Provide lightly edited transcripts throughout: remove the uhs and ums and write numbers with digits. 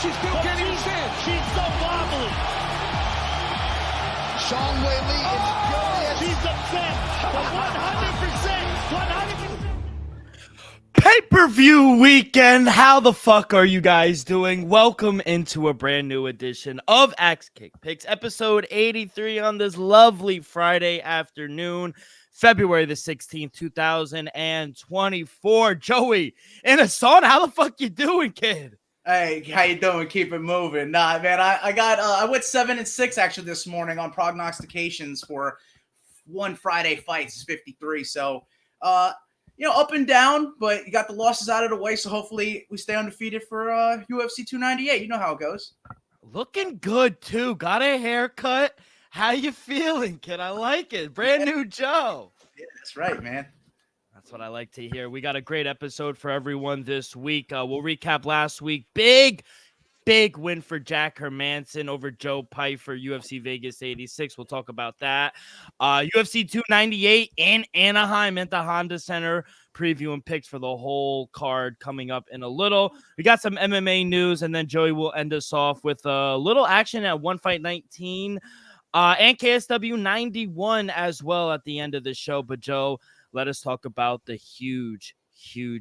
She still can't even stand. She's so wobbly. Sean Whaley is furious. She's upset. But 100%. Pay-per-view weekend. How the fuck are you guys doing? Welcome into a brand new edition of Axe Kick Picks, episode 83 on this lovely Friday afternoon, February the 16th, 2024. Joey, in a sauna, how the fuck you doing, kid? Hey, how you doing? Keep it moving. Nah, man, I went 7-6 actually this morning on prognostications for one Friday fights, 53. So, up and down, but you got the losses out of the way. So hopefully we stay undefeated for UFC 298. You know how it goes. Looking good too. Got a haircut. How you feeling, kid? I like it. Brand new Joe. Yeah, that's right, man. That's what I like to hear. We got a great episode for everyone this week. We'll recap last week. Big win for Jack Hermansson over Joe Pyfer, UFC Vegas 86. We'll talk about that. UFC 298 in Anaheim at the Honda Center. Preview and picks for the whole card coming up in a little. We got some MMA news, and then Joey will end us off with a little action at One Fight 19 and KSW 91 as well at the end of the show. But Joe, let us talk about the huge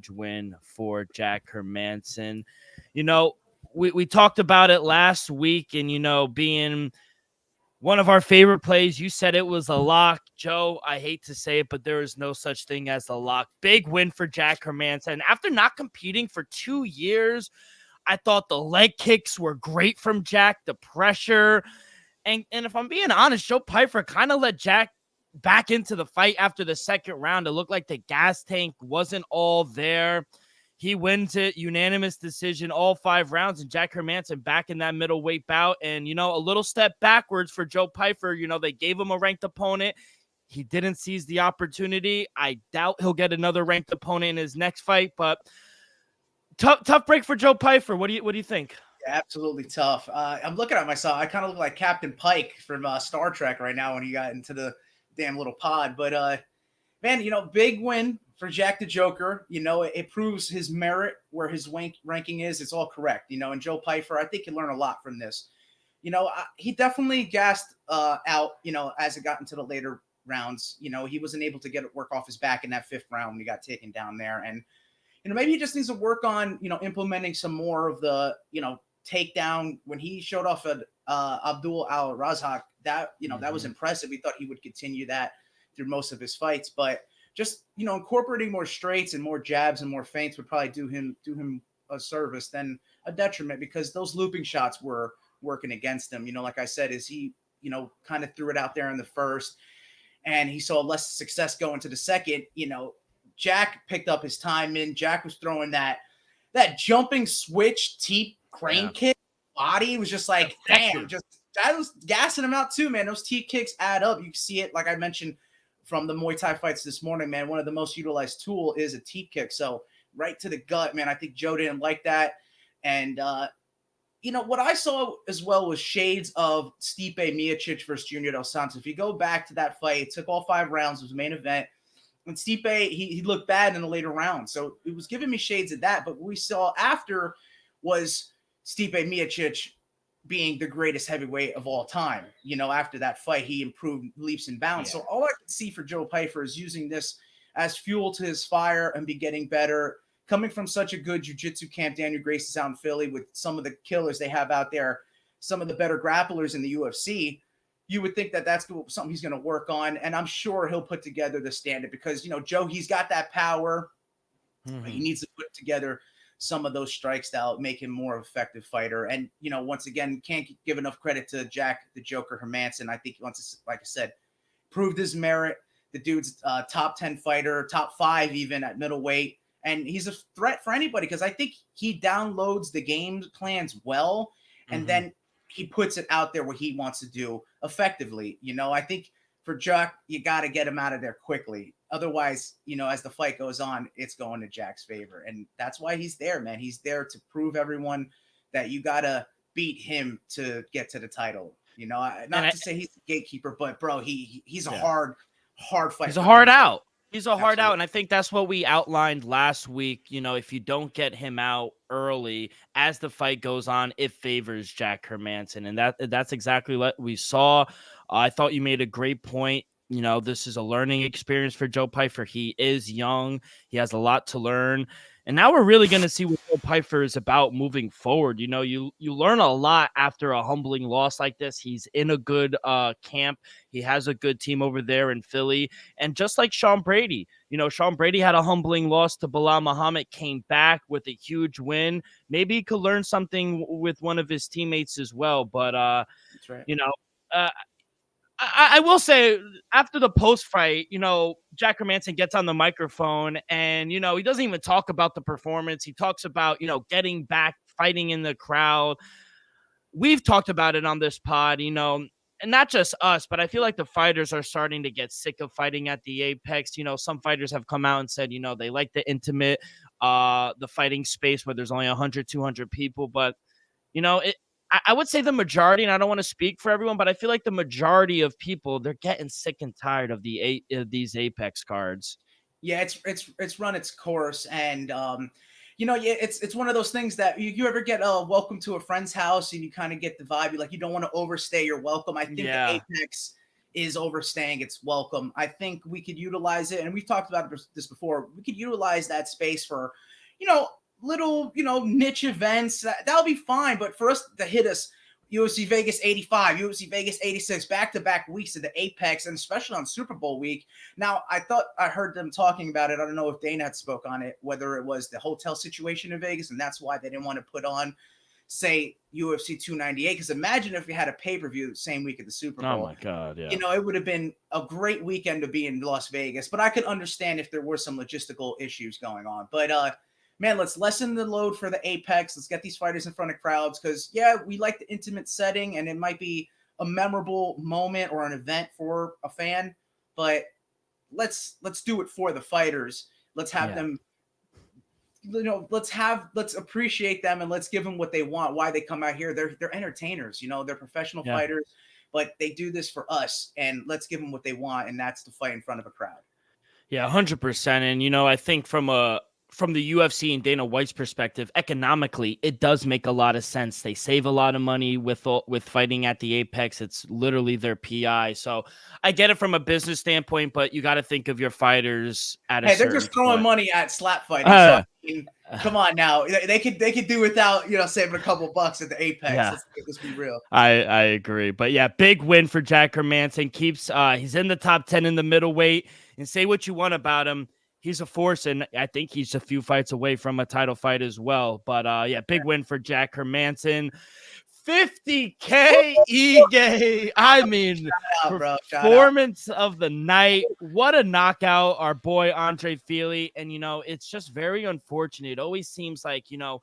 win for Jack Hermansson. You know, we talked about it last week, and, being one of our favorite plays, you said it was a lock. Joe, I hate to say it, but there is no such thing as a lock. Big win for Jack Hermansson. After not competing for 2 years, I thought the leg kicks were great from Jack, the pressure. And if I'm being honest, Joe Pyfer kind of let Jack back into the fight after the second round. It looked like the gas tank wasn't all there. He wins it, unanimous decision, all 5 rounds, and Jack Hermansson back in that middleweight bout. And, a little step backwards for Joe Pyfer. They gave him a ranked opponent. He didn't seize the opportunity. I doubt he'll get another ranked opponent in his next fight, but tough break for Joe Pyfer. What do you think? Yeah, absolutely tough. I'm looking at myself. I kind of look like Captain Pike from Star Trek right now when he got into the damn little pod. But, man, big win for Jack the Joker. It proves his merit where his ranking is. It's all correct. And Joe Pyfer, I think he learned a lot from this. He definitely gassed out, as it got into the later rounds. He wasn't able to get work off his back in that 5th round when he got taken down there. And, maybe he just needs to work on, implementing some more of the, takedown. When he showed off at Abdul Al-Razak, that, that was impressive. He thought he would continue that through most of his fights, but just, incorporating more straights and more jabs and more feints would probably do him a service than a detriment, because those looping shots were working against him. Like I said, is he, kind of threw it out there in the first and he saw less success going to the second. Jack picked up his time in. Jack was throwing that jumping switch teep crane kick. Body was just like, damn, that was gassing him out too, man. Those teep kicks add up. You can see it, like I mentioned, from the Muay Thai fights this morning, man. One of the most utilized tool is a teep kick. So right to the gut, man. I think Joe didn't like that. And, what I saw as well was shades of Stipe Miocic versus Junior Dos Santos. If you go back to that fight, it took all 5 rounds. It was the main event. And Stipe, he looked bad in the later rounds. So it was giving me shades of that. But what we saw after was Stipe Miocic being the greatest heavyweight of all time. After that fight, he improved leaps and bounds. Yeah. So all I can see for Joe Pyfer is using this as fuel to his fire and be getting better. Coming from such a good jiu-jitsu camp, Daniel Grace is out in Philly with some of the killers they have out there, some of the better grapplers in the UFC. You would think that that's something he's going to work on, and I'm sure he'll put together the standard because, Joe, he's got that power. Mm-hmm. He needs to put together some of those strikes that'll make him more of an effective fighter. And, once again, can't give enough credit to Jack the Joker Hermansson. I think he wants to, like I said, proved his merit. The dude's top 10 fighter, top 5 even at middleweight. And he's a threat for anybody because I think he downloads the game plans well, and then he puts it out there what he wants to do effectively. I think for Jack, you got to get him out of there quickly. Otherwise, as the fight goes on, it's going to Jack's favor. And that's why he's there, man. He's there to prove everyone that you got to beat him to get to the title. Not to say he's the gatekeeper, but bro, he's a hard fight. He's a hard out. He's a hard out, and I think that's what we outlined last week. You know, if you don't get him out early as the fight goes on, it favors Jack Hermanson, and that's exactly what we saw. I thought you made a great point. You know, this is a learning experience for Joe Pyfer. He is young. He has a lot to learn. And now we're really going to see what Joe Pyfer is about moving forward. You know, you learn a lot after a humbling loss like this. He's in a good camp. He has a good team over there in Philly. And just like Sean Brady, you know, Sean Brady had a humbling loss to Bilal Muhammad, came back with a huge win. Maybe he could learn something with one of his teammates as well. But, That's right. you know, I will say after the post fight, you know, Jack Hermanson gets on the microphone and, you know, he doesn't even talk about the performance. He talks about, you know, getting back, fighting in the crowd. We've talked about it on this pod, you know, and not just us, but I feel like the fighters are starting to get sick of fighting at the Apex. You know, some fighters have come out and said, you know, they like the intimate, the fighting space where there's only 100, 200 people, but you know, I would say the majority, and I don't want to speak for everyone, but I feel like the majority of people, they're getting sick and tired of these Apex cards. Yeah, it's run its course, and you know, yeah, it's one of those things that you ever get welcome to a friend's house and you kind of get the vibe, you don't want to overstay your welcome. I think the Apex is overstaying its welcome. I think we could utilize it, and we've talked about this before. We could utilize that space for, you know, little, you know, niche events. That'll be fine. But for us to hit us UFC Vegas 85, UFC Vegas 86, back-to-back weeks of the Apex, and especially on Super Bowl week. Now, I thought I heard them talking about it. I don't know if Dana had spoke on it, whether it was the hotel situation in Vegas, and that's why they didn't want to put on, say, UFC 298. Because imagine if we had a pay-per-view the same week of the Super Bowl. Oh, my God, yeah. You know, it would have been a great weekend to be in Las Vegas. But I could understand if there were some logistical issues going on. But, man, let's lessen the load for the Apex. Let's get these fighters in front of crowds because, yeah, we like the intimate setting, and it might be a memorable moment or an event for a fan. But let's do it for the fighters. Let's have them, you know, let's appreciate them, and let's give them what they want, why they come out here. They're entertainers, you know, they're professional fighters, but they do this for us, and let's give them what they want, and that's to fight in front of a crowd. Yeah, 100%. And, you know, I think from the UFC and Dana White's perspective, economically, it does make a lot of sense. They save a lot of money with fighting at the Apex. It's literally their PI. So I get it from a business standpoint, but you got to think of your fighters at a they're just throwing point. Money at slap fighting. So, I mean, come on now. They could do without, you know, saving a couple bucks at the Apex. Yeah. Let's be real. I agree. But yeah, big win for Jack Hermanson. Keeps he's in the top 10 in the middleweight. And say what you want about him, he's a force, and I think he's a few fights away from a title fight as well. But yeah, big win for Jack Hermanson. 50K Ige. I mean, performance of the night. What a knockout, our boy Andre Fili. And, you know, it's just very unfortunate. It always seems like, you know,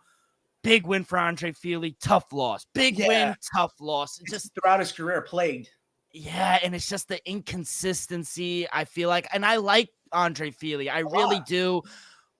big win for Andre Fili, tough loss. Big win, tough loss. Just throughout his career, plagued. Yeah, and it's just the inconsistency, I feel like. And I like Andre Fili. I really do.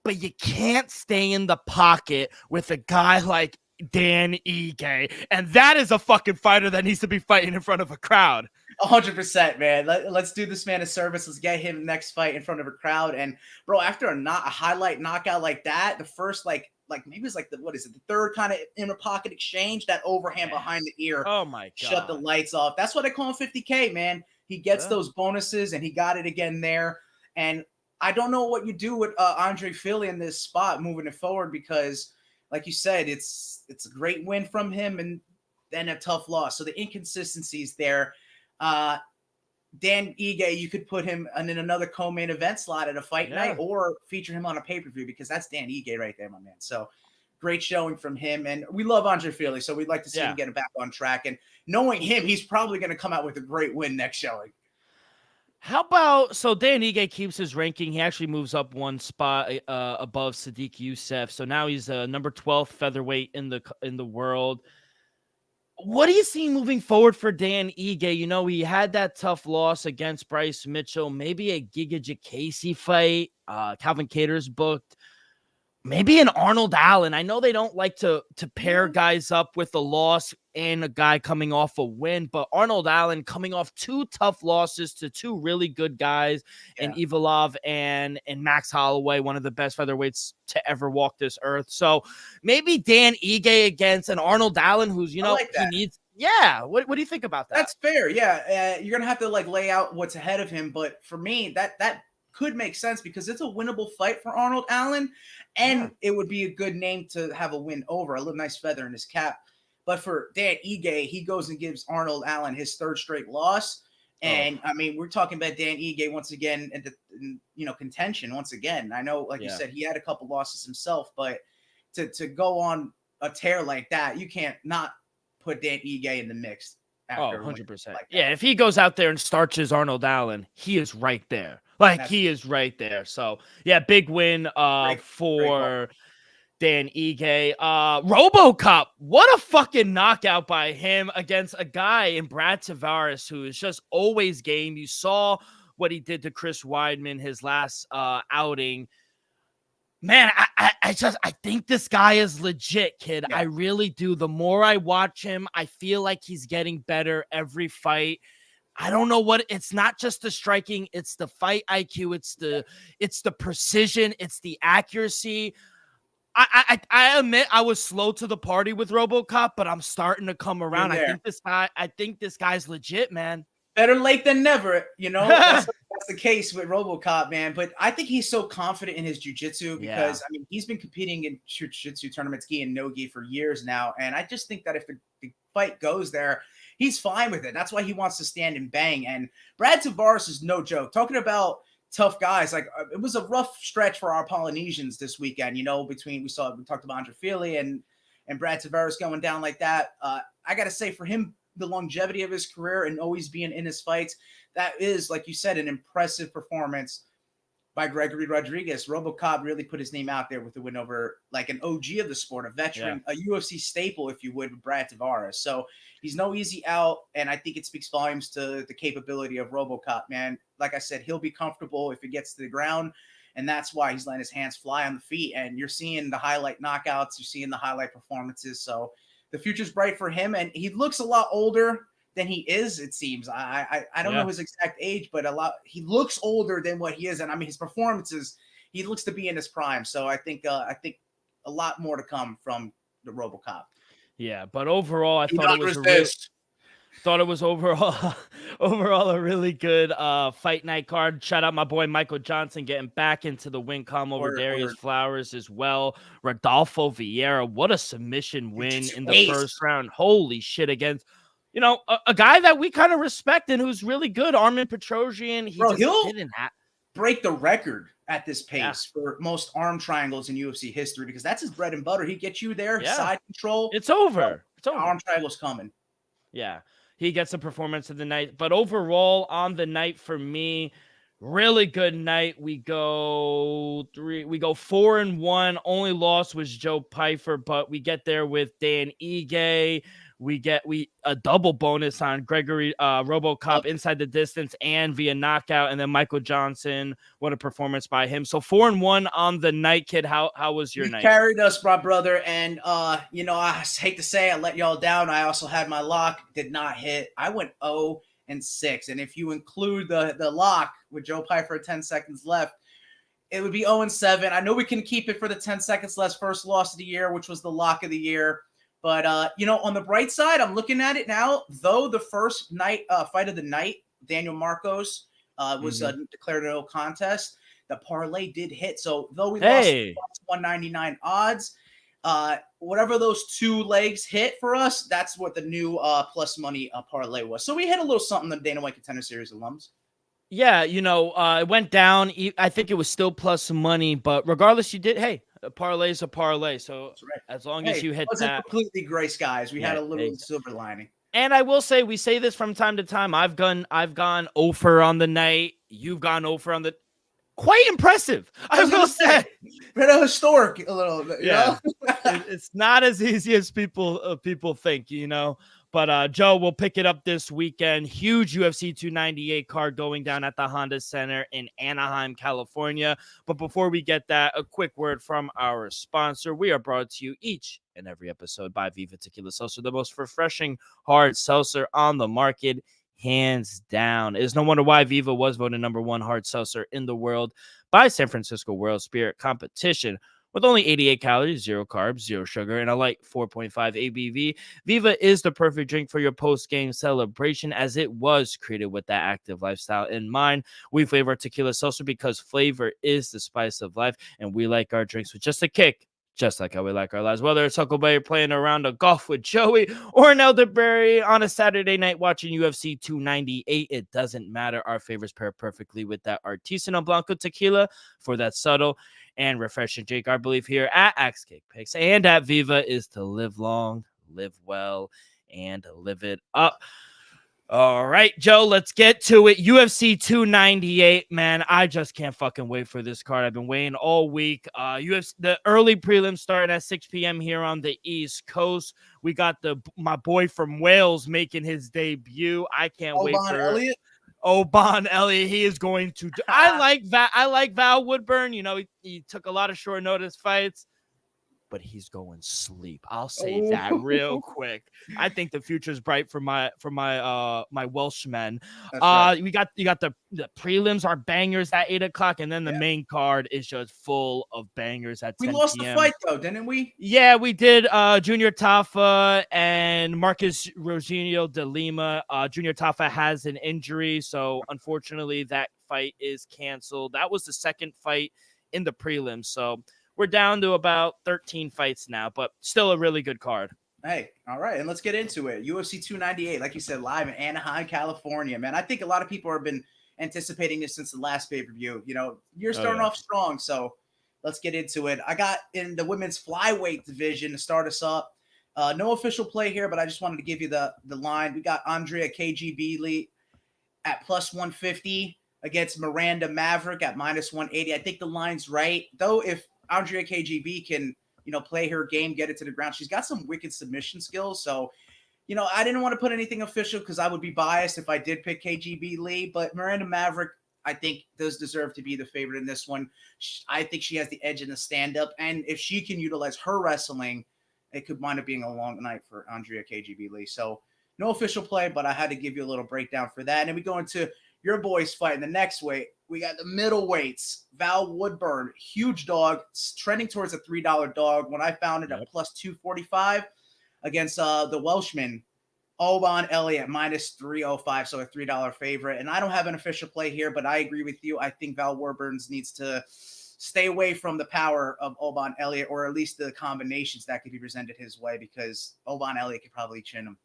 But you can't stay in the pocket with a guy like Dan Ige. And that is a fucking fighter that needs to be fighting in front of a crowd. 100%, man. Let's do this man a service. Let's get him next fight in front of a crowd. And, bro, after a highlight knockout like that, the first, like maybe it's like the third kind of inner pocket exchange, that overhand behind the ear. Oh my God. Shut the lights off. That's why they call him 50K, man. He gets those bonuses, and he got it again there. And I don't know what you do with Andre Fili in this spot moving it forward, because like you said, it's a great win from him and then a tough loss. So the inconsistencies there. Dan Ige, you could put him in another co-main event slot at a fight night, or feature him on a pay-per-view, because that's Dan Ige right there, my man. So great showing from him. And we love Andre Fili, so we'd like to see him get back on track. And knowing him, he's probably going to come out with a great win next showing. How about, so Dan Ige keeps his ranking. He actually moves up one spot above Sadiq Youssef. So now he's number 12 featherweight in the world. What do you see moving forward for Dan Ige? You know, he had that tough loss against Bryce Mitchell, maybe a Giga Jacasey fight. Calvin Cater's booked. maybe an Arnold Allen. I know they don't like to pair guys up with a loss and a guy coming off a win, but Arnold Allen coming off 2 tough losses to 2 really good guys in Ivalov and Max Holloway, one of the best featherweights to ever walk this earth. So maybe Dan Ige against an Arnold Allen, who's, you know, like he needs. Yeah. What do you think about that? That's fair. Yeah. You're going to have to like lay out what's ahead of him. But for me, that could make sense because it's a winnable fight for Arnold Allen. And it would be a good name to have a win over, a little nice feather in his cap. But for Dan Ige, he goes and gives Arnold Allen his 3rd straight loss. And I mean, we're talking about Dan Ige once again in contention once again. I know, like you said, he had a couple losses himself, but to go on a tear like that, you can't not put Dan Ige in the mix. After 100%. Like yeah, if he goes out there and starches Arnold Allen, he is right there. Like, he is right there. So, yeah, big win for Dan Ige. RoboCop, what a fucking knockout by him against a guy in Brad Tavares who is just always game. You saw what he did to Chris Weidman his last outing. Man, I think this guy is legit, kid. I really do. The more I watch him, I feel like he's getting better every fight. I don't know what it's not just the striking, it's the fight IQ, it's the precision, it's the accuracy. I admit I was slow to the party with RoboCop, but I'm starting to come around. I think this guy's legit, man. Better late than never, you know. That's the case with RoboCop, man. But I think he's so confident in his jiu-jitsu because I mean he's been competing in jiu-jitsu tournaments, gi and no gi for years now, and I just think that if the fight goes there, he's fine with it. That's why he wants to stand and bang. And Brad Tavares is no joke. Talking about tough guys, like it was a rough stretch for our Polynesians this weekend. You know, we talked about Andre Fili and Brad Tavares going down like that. I got to say, for him, the longevity of his career and always being in his fights, that is, like you said, an impressive performance by Gregory Rodriguez. RoboCop really put his name out there with the win over like an OG of the sport, a veteran, a UFC staple, if you would, with Brad Tavares. So he's no easy out, and I think it speaks volumes to the capability of RoboCop, man. Like I said, he'll be comfortable if it gets to the ground, and that's why he's letting his hands fly on the feet. And you're seeing the highlight knockouts, you're seeing the highlight performances. So the future's bright for him, and he looks a lot older than he is, it seems. I don't know his exact age, but he looks older than what he is. And I mean, his performances, he looks to be in his prime. So I think a lot more to come from the RoboCop. Yeah, but overall, I thought it was overall a really good fight night card. Shout out my boy Michael Johnson getting back into the win column over Darius Flowers as well. Rodolfo Vieira, what a submission win in the first round. Holy shit, against a guy that we kind of respect and who's really good, Armin Petrosian. He'll break the record at this pace for most arm triangles in UFC history because that's his bread and butter. He gets you there, side control. It's over. Arm triangle's coming. Yeah, he gets a performance of the night. But overall, on the night for me, really good night. We go 4-1. Only loss was Joe Pyfer, but we get there with Dan Ige. We a double bonus on Gregory RoboCop inside the distance and via knockout, and then Michael Johnson. What a performance by him! So 4-1 on the night, kid. How was your night? Carried us, my brother, and I hate to say I let y'all down. I also had my lock, did not hit. I went 0-6, and if you include the lock with Joe Pyfer at 10 seconds left, it would be 0-7. I know we can keep it for the 10 seconds less first loss of the year, which was the lock of the year. But, on the bright side, I'm looking at it now, though the first night fight of the night, Daniel Marcos was declared a no contest. The parlay did hit. So though we lost 199 odds, whatever those 2 legs hit for us, that's what the new plus money parlay was. So we hit a little something, the Dana White Contender Series alums. Yeah, it went down. I think it was still plus money, but regardless, you did. Hey, a parlay is a parlay. So as long as you hit it wasn't completely gray skies. We had a little silver lining. And I will say, we say this from time to time. I've gone over on the night. You've gone over on the. Quite impressive, I will say. Bit of historic, a little bit. Yeah, it's not as easy as people think, But Joe, we'll pick it up this weekend. Huge UFC 298 card going down at the Honda Center in Anaheim, California. But before we get that, a quick word from our sponsor. We are brought to you each and every episode by Viva Tequila Seltzer, the most refreshing hard seltzer on the market, hands down. It is no wonder why Viva was voted #1 hard seltzer in the world by San Francisco World Spirit Competition. With only 88 calories, 0 carbs, 0 sugar, and a light 4.5 ABV, Viva is the perfect drink for your post-game celebration, as it was created with that active lifestyle in mind. We flavor tequila seltzer because flavor is the spice of life, and we like our drinks with just a kick, just like how we like our lives. Whether it's Huckleberry playing around a golf with Joey or an elderberry on a Saturday night watching UFC 298, it doesn't matter. Our favorites pair perfectly with that Artisanal Blanco tequila for that subtle and refreshing drink. Our belief here at Axe Cake Picks and at Viva is to live long, live well, and live it up. All right, Joe, let's get to it. UFC 298, man. I just can't fucking wait for this card. I've been waiting all week. The early prelims starting at 6 p.m. here on the East Coast. We got my boy from Wales making his debut. I can't wait for Elliott. Oban Elliott. He is going to do. I like Val Woodburn. You know, he took a lot of short notice fights, but he's going sleep. I'll say that real quick. I think the future is bright for my Welshmen. Right. You got the prelims are bangers at 8 o'clock, and then the main card is just full of bangers at 10 We lost p.m. the fight though, didn't we? Yeah, we did. Junior Tafa and Marcus Roginio de Lima. Junior Tafa has an injury, so unfortunately that fight is canceled. That was the second fight in the prelims, so we're down to about 13 fights now, but still a really good card. Hey, all right, and let's get into it. UFC 298, like you said, live in Anaheim, California. Man, I think a lot of people have been anticipating this since the last pay-per-view. You know, you're starting off strong, so let's get into it. I got in the women's flyweight division to start us up. No official play here, but I just wanted to give you the line. We got Andrea KGB Lee at plus 150 against Miranda Maverick at minus 180. I think the line's right, though. If Andrea KGB can, play her game, get it to the ground, she's got some wicked submission skills. So, I didn't want to put anything official because I would be biased if I did pick KGB Lee, but Miranda Maverick, I think, does deserve to be the favorite in this one. I think she has the edge in the stand-up, and if she can utilize her wrestling, it could wind up being a long night for Andrea KGB Lee. So, no official play, but I had to give you a little breakdown for that. And then we go into your boys fight in the next weight. We got the middleweights. Val Woodburn, huge dog, trending towards a $3 dog. When I found it at plus 245 against the Welshman, Oban Elliott, minus 305, so a $3 favorite. And I don't have an official play here, but I agree with you. I think Val Woodburn needs to stay away from the power of Oban Elliott, or at least the combinations that could be presented his way, because Oban Elliott could probably chin him.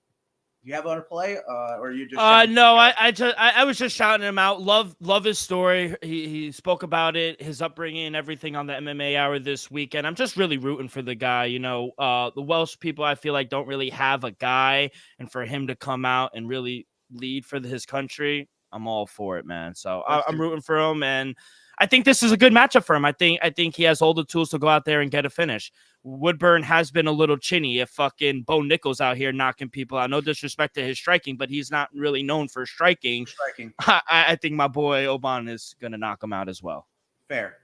Do you have other play, or you just? No, I was just shouting him out. Love his story. He spoke about it, his upbringing, and everything on the MMA Hour this weekend. I'm just really rooting for the guy. The Welsh people, I feel like, don't really have a guy, and for him to come out and really lead for his country, I'm all for it, man. So I'm rooting for him, and I think this is a good matchup for him. I think he has all the tools to go out there and get a finish. Woodburn has been a little chinny if fucking Bo Nichols out here knocking people out. No disrespect to his striking, but he's not really known for striking. I think my boy Oban is going to knock him out as well. Fair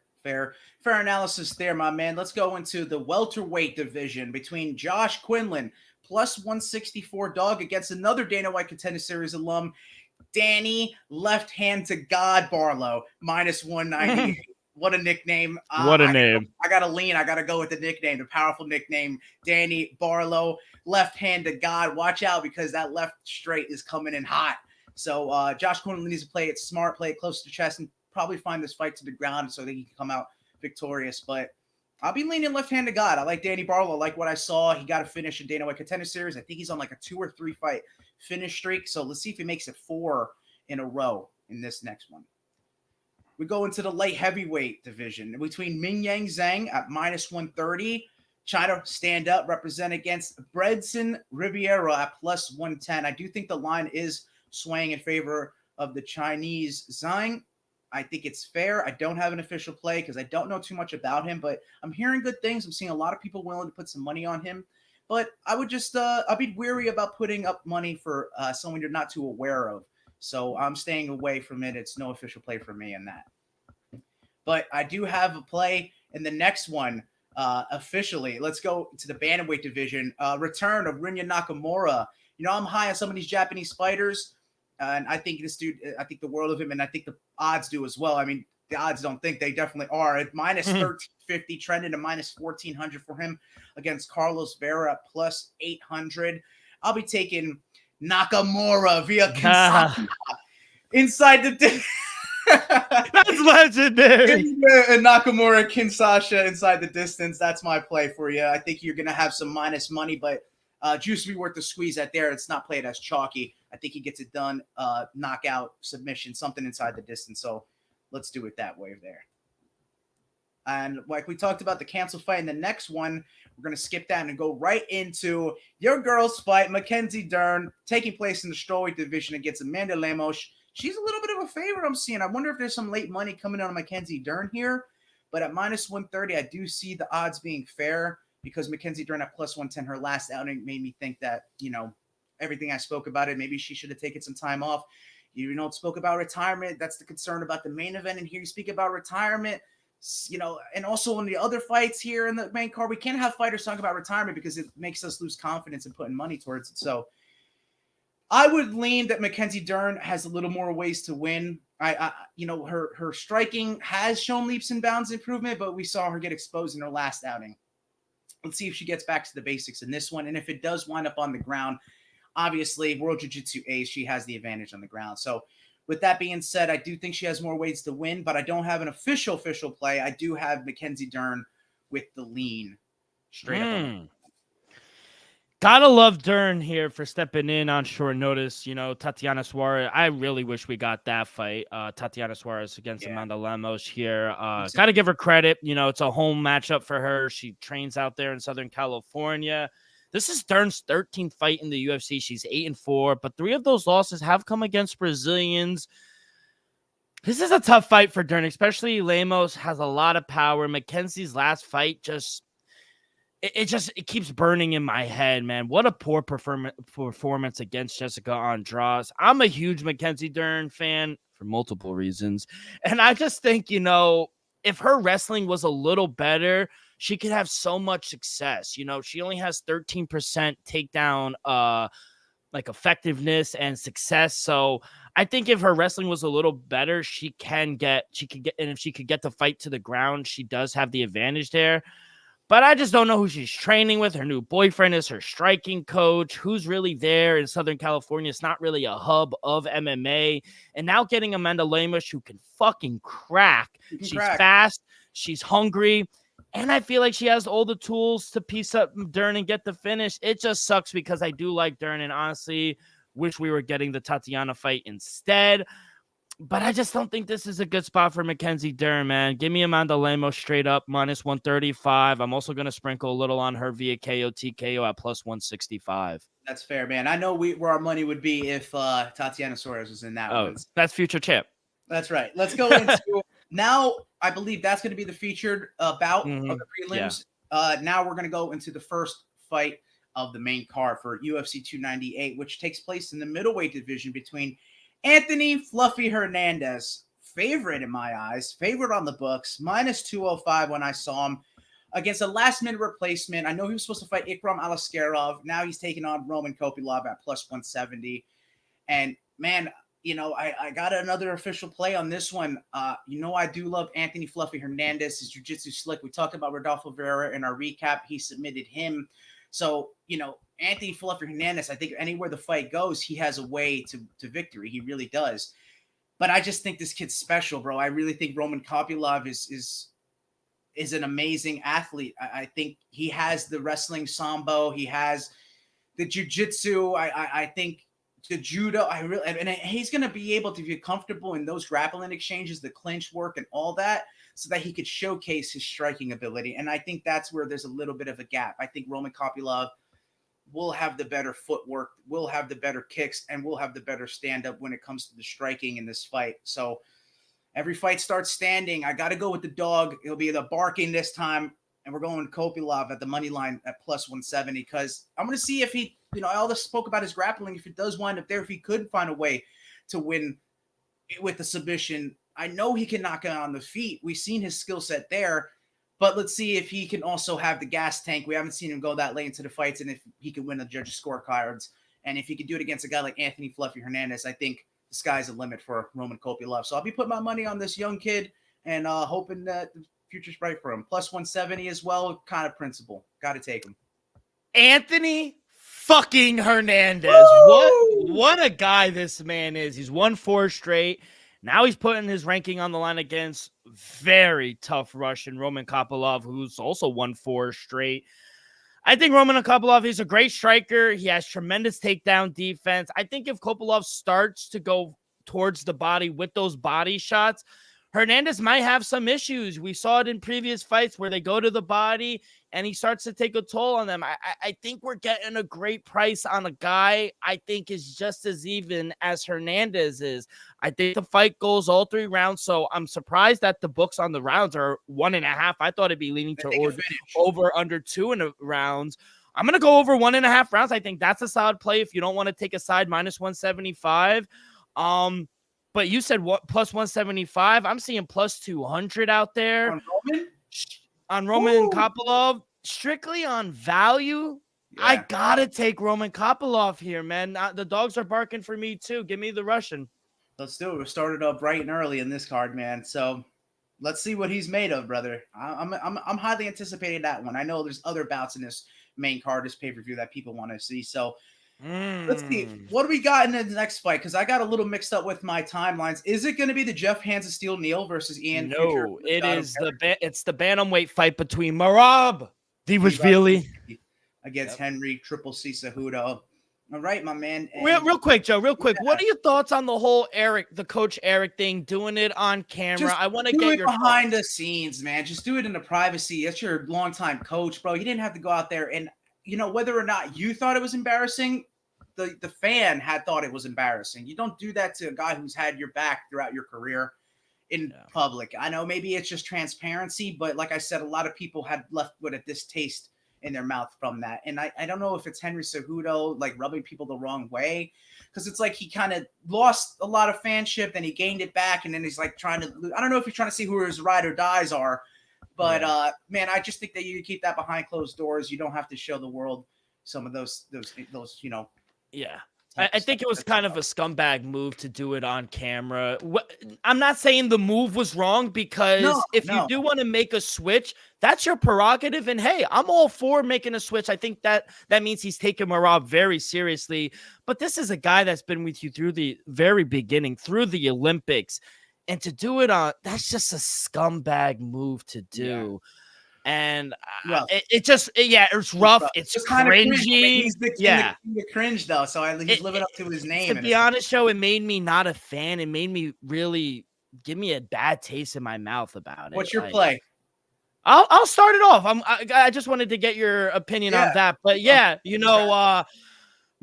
analysis there, my man. Let's go into the welterweight division between Josh Quinlan, plus 164 dog, against another Dana White Contender Series alum, Danny Left Hand to God Barlow, minus 190. What a nickname. What a name. I got to lean. I got to go with the nickname, the powerful nickname, Danny Barlow, Left Hand to God. Watch out, because that left straight is coming in hot. So Josh Quinlan needs to play it smart, play it close to the chest, and probably find this fight to the ground so that he can come out victorious. But I'll be leaning Left Hand to God. I like Danny Barlow. I like what I saw. He got a finish in Dana White Contender Series. I think he's on like a 2 or 3 fight finish streak. So let's see if he makes it 4 in a row in this next one. We go into the light heavyweight division between Ming Yang Zhang at minus 130. China stand up, represent against Bredson Riviera at plus 110. I do think the line is swaying in favor of the Chinese Zhang. I think it's fair. I don't have an official play because I don't know too much about him, but I'm hearing good things. I'm seeing a lot of people willing to put some money on him. But I would just I'd be weary about putting up money for someone you're not too aware of. So I'm staying away from it. It's no official play for me in that. But I do have a play in the next one officially. Let's go to the bantamweight division. Return of Rinya Nakamura. You know, I'm high on some of these Japanese fighters, and I think this dude, I think the world of him, and I think the odds do as well. I mean, the odds don't think they definitely are. At minus 1350, trending to minus 1400 for him against Carlos Vera at plus 800. I'll be taking Nakamura via Kinshasa inside the That's legendary. And Nakamura, Kinshasa inside the distance. That's my play for you. I think you're going to have some minus money, but juice will be worth the squeeze at there. It's not played as chalky. I think he gets it done. Knockout, submission, something inside the distance. So let's do it that way there. And like we talked about the cancel fight in the next one, we're going to skip that and go right into your girls' fight, Mackenzie Dern, taking place in the strawweight division against Amanda Lemos. She's a little bit of a favorite I'm seeing. I wonder if there's some late money coming on Mackenzie Dern here. But at minus 130, I do see the odds being fair because Mackenzie Dern at plus 110, her last outing made me think that, you know, everything I spoke about it, maybe she should have taken some time off. You know, spoke about retirement. That's the concern about the main event. And here you speak about retirement, you know, and also in the other fights here in the main card, we can't have fighters talk about retirement because it makes us lose confidence in putting money towards it. So I would lean that Mackenzie Dern has a little more ways to win. You know, her striking has shown leaps and bounds improvement, but we saw her get exposed in her last outing. Let's see if she gets back to the basics in this one. And if it does wind up on the ground, obviously, World Jiu-Jitsu ace, she has the advantage on the ground. So with that being said, I do think she has more ways to win, but I don't have an official play. I do have Mackenzie Dern with the lean straight up. Gotta love Dern here for stepping in on short notice. You know, Tatiana Suarez. I really wish we got that fight. Tatiana Suarez against Amanda Lemos here. Gotta give her credit. You know, it's a home matchup for her. She trains out there in Southern California. This is Dern's 13th fight in the UFC. She's 8-4, but 3 of those losses have come against Brazilians. This is a tough fight for Dern, especially Lemos has a lot of power. Mackenzie's last fight it keeps burning in my head, man. What a poor performance against Jessica Andrade. I'm a huge Mackenzie Dern fan for multiple reasons. And I just think, you know, if her wrestling was a little better, she could have so much success. You know, she only has 13% takedown like effectiveness and success. So I think if her wrestling was a little better, she could get, and if she could get the fight to the ground, she does have the advantage there. But I just don't know who she's training with. Her new boyfriend is her striking coach. Who's really there in Southern California? It's not really a hub of MMA. And now getting Amanda Lemos, who can fucking crack. She's fast. She's hungry. And I feel like she has all the tools to piece up Dern and get the finish. It just sucks because I do like Dern and honestly wish we were getting the Tatiana fight instead. But I just don't think this is a good spot for Mackenzie Dern, man. Give me Amanda Lemos straight up, minus 135. I'm also going to sprinkle a little on her via KO TKO at plus 165. That's fair, man. I know where our money would be if Tatiana Suarez was in that one. That's future champ. That's right. Let's go into now. I believe that's going to be the featured bout of the prelims. Yeah. Now we're going to go into the first fight of the main card for UFC 298, which takes place in the middleweight division between Anthony Fluffy Hernandez, favorite in my eyes, favorite on the books, minus 205 when I saw him, against a last-minute replacement. I know he was supposed to fight Ikram Alaskarov. Now he's taking on Roman Kopylov at plus 170. And, man, you know, I got another official play on this one. You know, I do love Anthony Fluffy Hernandez. His jiu-jitsu slick. We talked about Rodolfo Vera in our recap. He submitted him. So, you know, Anthony Fluffy Hernandez, I think anywhere the fight goes, he has a way to victory. He really does. But I just think this kid's special, bro. I really think Roman Kopylov is an amazing athlete. I think he has the wrestling sambo. He has the jiu-jitsu. I think the judo. And he's going to be able to be comfortable in those grappling exchanges, the clinch work and all that, so that he could showcase his striking ability. And I think that's where there's a little bit of a gap. I think Roman Kopylov will have the better footwork, will have the better kicks, and will have the better stand-up when it comes to the striking in this fight. So every fight starts standing. I got to go with the dog. It'll be the barking this time. and we're going Kopylov at the money line at plus 170 because I'm going to see if he, I all this spoke about his grappling. If it does wind up there, if he could find a way to win with the submission, I know he can knock it on the feet. We've seen his skill set there, but let's see if he can also have the gas tank. We haven't seen him go that late into the fights, and if he can win the judges' scorecards, and if he can do it against a guy like Anthony Fluffy Hernandez, I think the sky's the limit for Roman Kopylov. So I'll be putting my money on this young kid and hoping that the future's bright for him. Plus 170 as well, kind of principle. Got to take him. Anthony fucking Hernandez. What a guy this man is. He's won 4 straight. Now he's putting his ranking on the line against very tough Russian Roman Kopylov, who's also won 4 straight. I think Roman Kopylov is a great striker. He has tremendous takedown defense. I think if Kopylov starts to go towards the body with those body shots, Hernandez might have some issues. We saw it in previous fights where they go to the body and he starts to take a toll on them. I think we're getting a great price on a guy I think is just as even as Hernandez is. I think the fight goes all 3 rounds, so I'm surprised that the books on the rounds are 1.5. I thought it'd be leaning to over under 2 rounds. I'm going to go over 1.5 rounds. I think that's a solid play if you don't want to take a side minus 175. But you said what plus 175? I'm seeing plus 200 out there. On Roman Kopylov, strictly on value. Yeah. I gotta take Roman Kopylov here, man. The dogs are barking for me too. Give me the Russian. Let's do it. We started up bright and early in this card, man. So let's see what he's made of, brother. I'm highly anticipating that one. I know there's other bouts in this main card, this pay-per-view that people want to see. So let's see. What do we got in the next fight? Because I got a little mixed up with my timelines. Is it going to be the Jeff Hands of Steel Neal versus Ian? No, it is it's the bantamweight fight between Merab Dvalishvili against Henry Triple C Cejudo. All right, my man. And real quick, Joe. Real quick. Yeah. What are your thoughts on the whole the Coach Eric thing? Doing it on camera. I want to get your behind the scenes, man. Just do it in the privacy. That's your longtime coach, bro. You didn't have to go out there and. Whether or not you thought it was embarrassing, the fan had thought it was embarrassing. You don't do that to a guy who's had your back throughout your career in public. I know maybe it's just transparency, but like I said, a lot of people had left with a distaste in their mouth from that. And I don't know if it's Henry Cejudo, like rubbing people the wrong way, because it's like he kind of lost a lot of fanship, then he gained it back, and then he's like I don't know if he's trying to see who his ride or dies are. But, man, I just think that you keep that behind closed doors. You don't have to show the world some of those. Yeah. I think it was kind of a scumbag move to do it on camera. I'm not saying the move was wrong because if you do want to make a switch, that's your prerogative. And, hey, I'm all for making a switch. I think that means he's taking Merab very seriously. But this is a guy that's been with you through the very beginning, through the Olympics. And to do it on, that's just a scumbag move to do. Yeah. And it's rough. It's cringy. He's the cringe, though. So he's living up to his name. To be honest, Joe, it made me not a fan. It made me really give me a bad taste in my mouth about it. What's your play? I'll start it off. I just wanted to get your opinion on that. But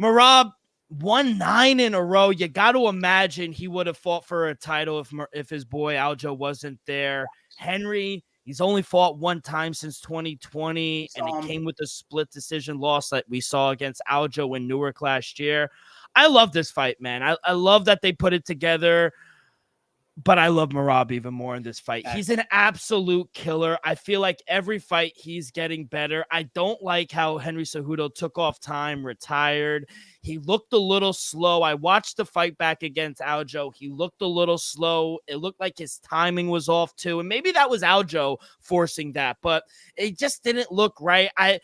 Merab won 9 in a row. You got to imagine he would have fought for a title if his boy Aljo wasn't there. Henry, he's only fought 1 time since 2020, and it came with a split decision loss that we saw against Aljo in Newark last year. I love this fight, man. I love that they put it together. But I love Merab even more in this fight. He's an absolute killer. I feel like every fight he's getting better. I don't like how Henry Cejudo took off time, retired. He looked a little slow. I watched the fight back against Aljo. He looked a little slow. It looked like his timing was off too. And maybe that was Aljo forcing that, but it just didn't look right. I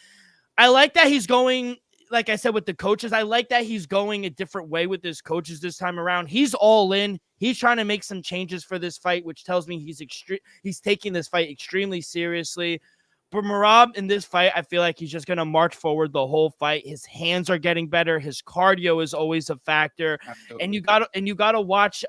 like that he's going, like I said, with the coaches. I like that he's going a different way with his coaches this time around. He's all in. He's trying to make some changes for this fight, which tells me he's taking this fight extremely seriously. But Merab in this fight, I feel like he's just going to march forward the whole fight. His hands are getting better. His cardio is always a factor. Absolutely. And you got to watch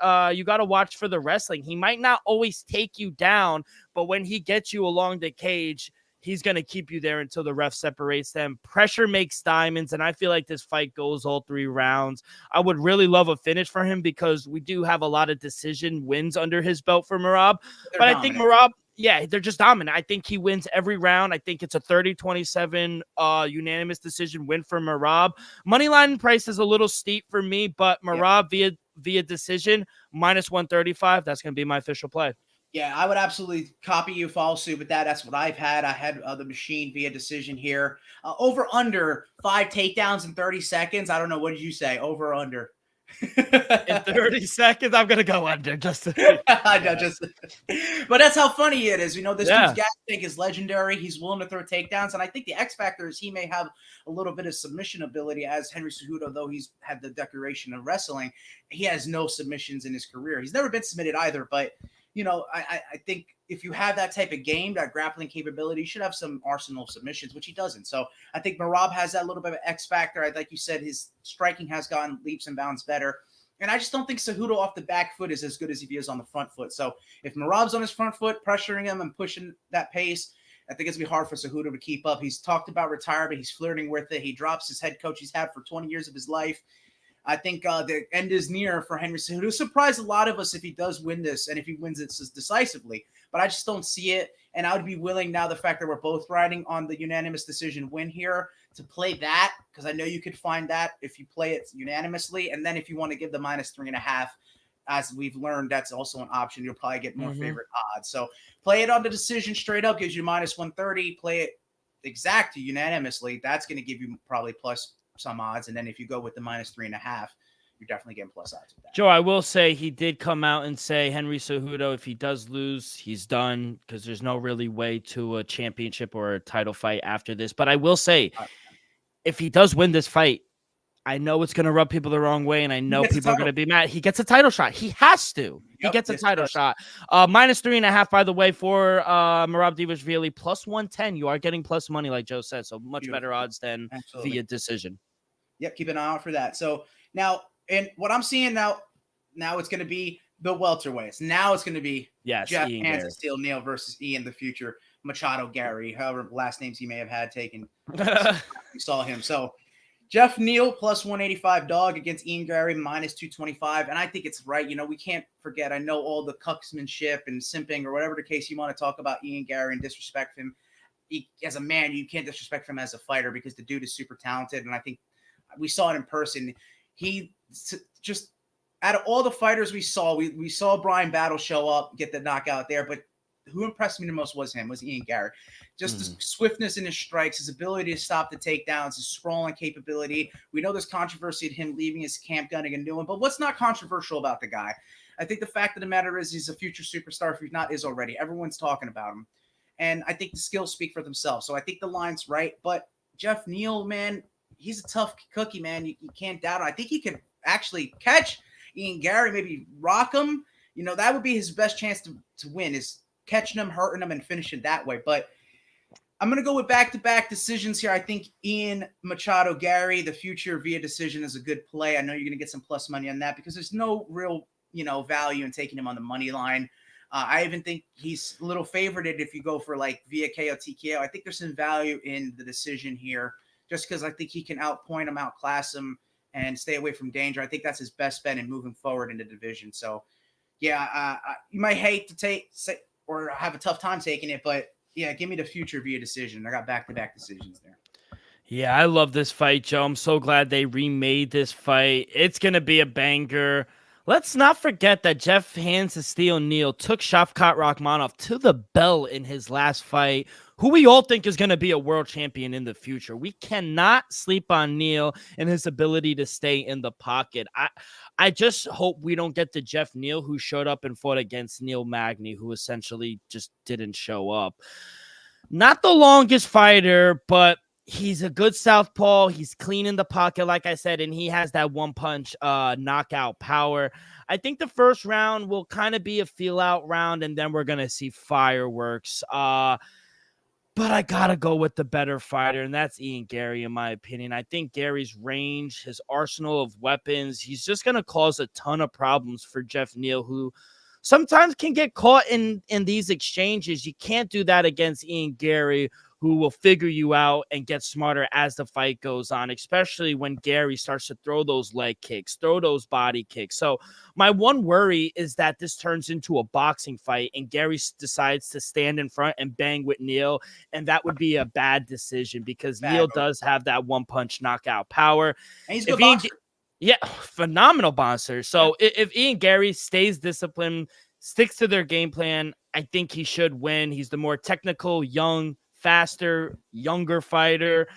for the wrestling. He might not always take you down, but when he gets you along the cage, he's going to keep you there until the ref separates them. Pressure makes diamonds, and I feel like this fight goes all 3 rounds. I would really love a finish for him because we do have a lot of decision wins under his belt for Merab. But I think Merab, Yeah, they're just dominant. I think he wins every round. I think it's a 30-27 unanimous decision win for Merab. Moneyline price is a little steep for me, but Merab via decision -135. That's going to be my official play. Yeah, I would absolutely copy you, follow suit with that. That's what I've had. I had the machine via decision here. Over under 5 takedowns in 30 seconds. I don't know. What did you say? Over or under? In 30 seconds, I'm going to go under. Just I know, but that's how funny it is. You know, this dude's gas tank is legendary. He's willing to throw takedowns. And I think the X factor is he may have a little bit of submission ability as Henry Cejudo, though he's had the decoration of wrestling. He has no submissions in his career. He's never been submitted either, but you know, I think if you have that type of game, that grappling capability, you should have some arsenal of submissions, which he doesn't. So I think Merab has that little bit of X factor. Like you said, his striking has gone leaps and bounds better. And I just don't think Cejudo off the back foot is as good as if he is on the front foot. So if Merab's on his front foot, pressuring him and pushing that pace, I think it's going to be hard for Cejudo to keep up. He's talked about retirement. He's flirting with it. He drops his head coach he's had for 20 years of his life. I think the end is near for Henry Cejudo. Surprise a lot of us if he does win this and if he wins it decisively. But I just don't see it. And I would be willing now, the fact that we're both riding on the unanimous decision win here, to play that, because I know you could find that if you play it unanimously. And then if you want to give the -3.5, as we've learned, that's also an option. You'll probably get more favorite odds. So play it on the decision straight up, gives you -130. Play it exact unanimously. That's going to give you probably plus some odds. And then if you go with the -3.5, you're definitely getting plus odds with that. Joe, I will say he did come out and say Henry Cejudo, if he does lose, he's done, because there's no really way to a championship or a title fight after this. But I will say, if he does win this fight, I know it's going to rub people the wrong way, and I know people are going to be mad. He gets a title shot. He has to. He gets a title shot. -3.5, by the way, for Merab Dvalishvili, +110. You are getting plus money, like Joe said, so much better odds than via decision. Yep, keep an eye out for that. So now, and what I'm seeing now it's going to be the welterweights. Now it's going to be Jeff Hands and Steel Neal versus Ian the Future Machado Gary, however last names he may have had taken. We saw him. So Jeff Neal +185 dog against Ian Gary -225. And I think it's right. You know, we can't forget. I know all the cucksmanship and simping or whatever the case you want to talk about Ian Gary and disrespect him. As a man, you can't disrespect him as a fighter because the dude is super talented. And I think we saw it in person. He just, out of all the fighters we saw Brian Battle show up, get the knockout there. But who impressed me the most was Ian Gary. Just the swiftness in his strikes, his ability to stop the takedowns, his sprawling capability. We know there's controversy at him leaving his camp, gunning a new one. But what's not controversial about the guy? I think the fact of the matter is he's a future superstar, if he's not is already. Everyone's talking about him. And I think the skills speak for themselves. So I think the line's right. But Jeff Neal, man, he's a tough cookie, man. You can't doubt it. I think he could actually catch Ian Gary, maybe rock him. You know, that would be his best chance to win, is catching him, hurting him, and finishing that way. But I'm going to go with back-to-back decisions here. I think Ian Machado Gary, the future via decision, is a good play. I know you're going to get some plus money on that because there's no real, value in taking him on the money line. I even think he's a little favorited if you go for like via KO TKO. I think there's some value in the decision here just because I think he can outpoint him, outclass him, and stay away from danger. I think that's his best bet in moving forward in the division. So, yeah, you might hate to or have a tough time taking it, but yeah, give me the future via decision. I got back-to-back decisions there. Yeah, I love this fight, Joe. I'm so glad they remade this fight. It's going to be a banger. Let's not forget that Jeff Hands and Steel Neal took Shavkat Rakhmonov to the bell in his last fight, who we all think is going to be a world champion in the future. We cannot sleep on Neal and his ability to stay in the pocket. I just hope we don't get the Jeff Neal who showed up and fought against Neil Magny, who essentially just didn't show up. Not the longest fighter, but he's a good southpaw. He's clean in the pocket, like I said, and he has that one-punch knockout power. I think the first round will kind of be a feel-out round, and then we're going to see fireworks. But I got to go with the better fighter, and that's Ian Gary, in my opinion. I think Gary's range, his arsenal of weapons, he's just going to cause a ton of problems for Jeff Neal, who sometimes can get caught in these exchanges. You can't do that against Ian Gary, who will figure you out and get smarter as the fight goes on, especially when Gary starts to throw those leg kicks, throw those body kicks. So my one worry is that this turns into a boxing fight and Gary decides to stand in front and bang with Neil, and that would be a bad decision because Neil does have that one-punch knockout power. And he's a good boxer. Yeah, phenomenal bouncer. So if Ian Gary stays disciplined, sticks to their game plan, I think he should win. He's the more technical, young, faster, younger fighter.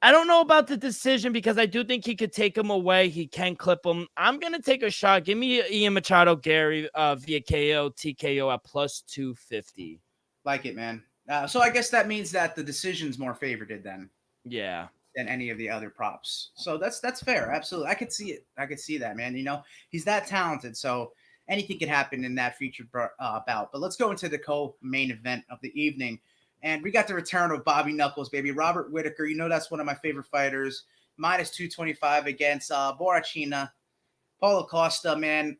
I don't know about the decision because I do think he could take him away. He can clip him. I'm going to take a shot. Give me Ian Machado Gary via KO, TKO at plus 250. Like it, man. So I guess that means that the decision's more favored then. Yeah. Than any of the other props. So that's fair. Absolutely. I could see it. I could see that, man. You know, he's that talented. So anything could happen in that featured bout. But let's go into the co-main event of the evening. And we got the return of Bobby Knuckles, baby. Robert Whittaker, you know that's one of my favorite fighters. Minus 225 against Borrachina. Paulo Costa, man.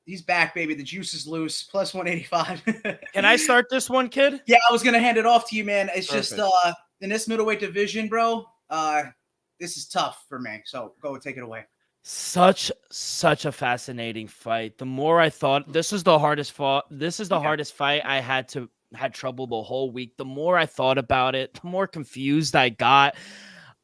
He's back, baby. The juice is loose. Plus 185. Can I start this one, kid? Yeah, I was going to hand it off to you, man. It's Perfect. just in this middleweight division, bro, this is tough for me. So go take it away. Such a fascinating fight. The more I thought, this is the hardest fight. This is the hardest fight I had trouble the whole week. The more I thought about it, the more confused I got.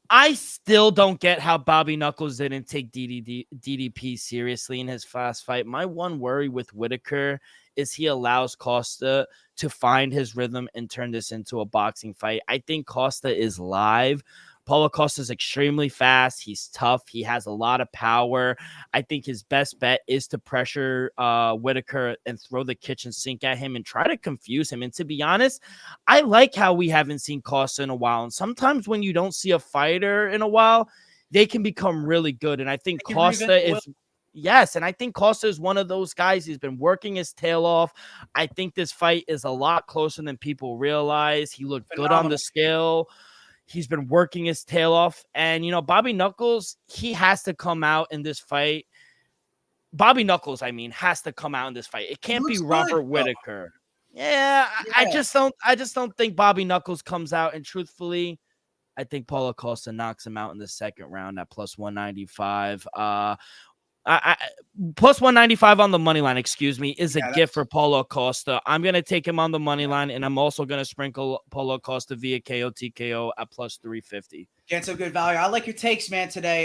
I still don't get how Bobby Knuckles didn't take DDP seriously in his fast fight. My one worry with Whittaker is he allows Costa to find his rhythm and turn this into a boxing fight. I think Costa is live. Paulo Costa is extremely fast. He's tough. He has a lot of power. I think his best bet is to pressure Whittaker and throw the kitchen sink at him and try to confuse him. And to be honest, I like how we haven't seen Costa in a while. And sometimes when you don't see a fighter in a while, they can become really good. And I think Costa is... Yes, and I think Costa is one of those guys. He's been working his tail off. I think this fight is a lot closer than people realize. He looked good on the scale. He's been working his tail off. And, you know, Bobby Knuckles, he has to come out in this fight. Bobby Knuckles, I mean, has to come out in this fight. It can't be Robert Whittaker. Yeah, I just don't think Bobby Knuckles comes out. And truthfully, I think Paulo Costa knocks him out in the second round at plus 195. Plus 195 on the money line, is a gift for Paulo Costa. I'm going to take him on the money line, and I'm also going to sprinkle Paulo Costa via KO, TKO at plus 350. Getting some good value. I like your takes, man, today.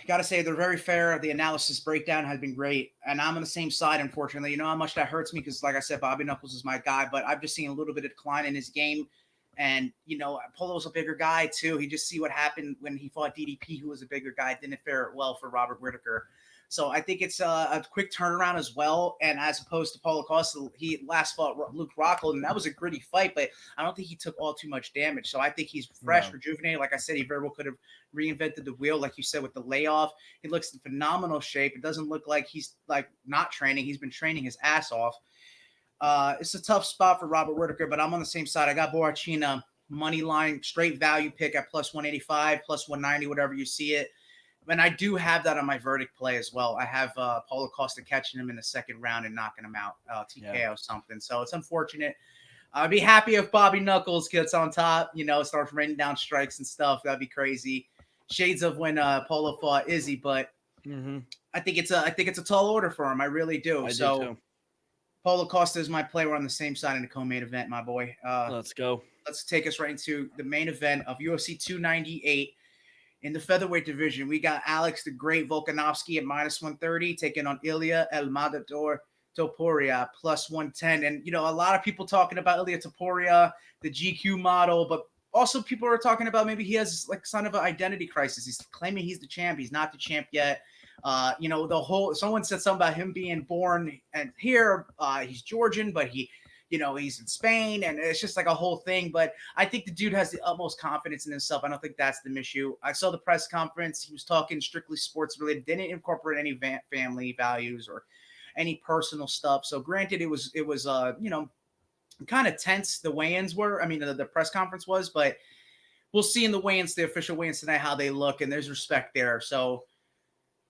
Got to say, they're very fair. The analysis breakdown has been great, and I'm on the same side, unfortunately. You know how much that hurts me because, like I said, Bobby Knuckles is my guy, but I've just seen a little bit of decline in his game. And, you know, Polo's a bigger guy, too. He just see what happened when he fought DDP, who was a bigger guy. It didn't fare well for Robert Whittaker. So I think it's a quick turnaround as well. And as opposed to Paulo Costa, he last fought Luke Rockhold, and that was a gritty fight, but I don't think he took all too much damage. So I think he's fresh, rejuvenated. Like I said, he very well could have reinvented the wheel, like you said, with the layoff. He looks in phenomenal shape. It doesn't look like he's like not training. He's been training his ass off. It's a tough spot for Robert Whittaker, but I'm on the same side. I got Borrachina money line, straight value pick at plus 185, plus 190, whatever you see it. And I do have that on my verdict play as well. I have Paulo Costa catching him in the second round and knocking him out, TKO something. So it's unfortunate. I'd be happy if Bobby Knuckles gets on top, you know, starts raining down strikes and stuff. That'd be crazy. Shades of when Paulo fought Izzy, but I think it's a tall order for him. I really do. I do too. Paulo Costa is my play. We're on the same side in the co-main event, my boy. Let's go. Let's take us right into the main event of UFC 298. In the featherweight division, we got Alex the Great Volkanovski at minus 130, taking on Ilya El Matador Topuria plus 110. And, you know, a lot of people talking about Ilya Topuria, the GQ model, but also people are talking about maybe he has like kind of an identity crisis. He's claiming he's the champ. He's not the champ yet. You know, someone said something about him being born and here, he's Georgian, but he's in Spain, and it's just like a whole thing. But I think the dude has the utmost confidence in himself. I don't think that's the issue. I saw the press conference. He was talking strictly sports related, didn't incorporate any family values or any personal stuff. So granted, it was kind of tense. The weigh-ins were, the press conference was, but we'll see in the weigh-ins, the official weigh-ins tonight, how they look, and there's respect there. So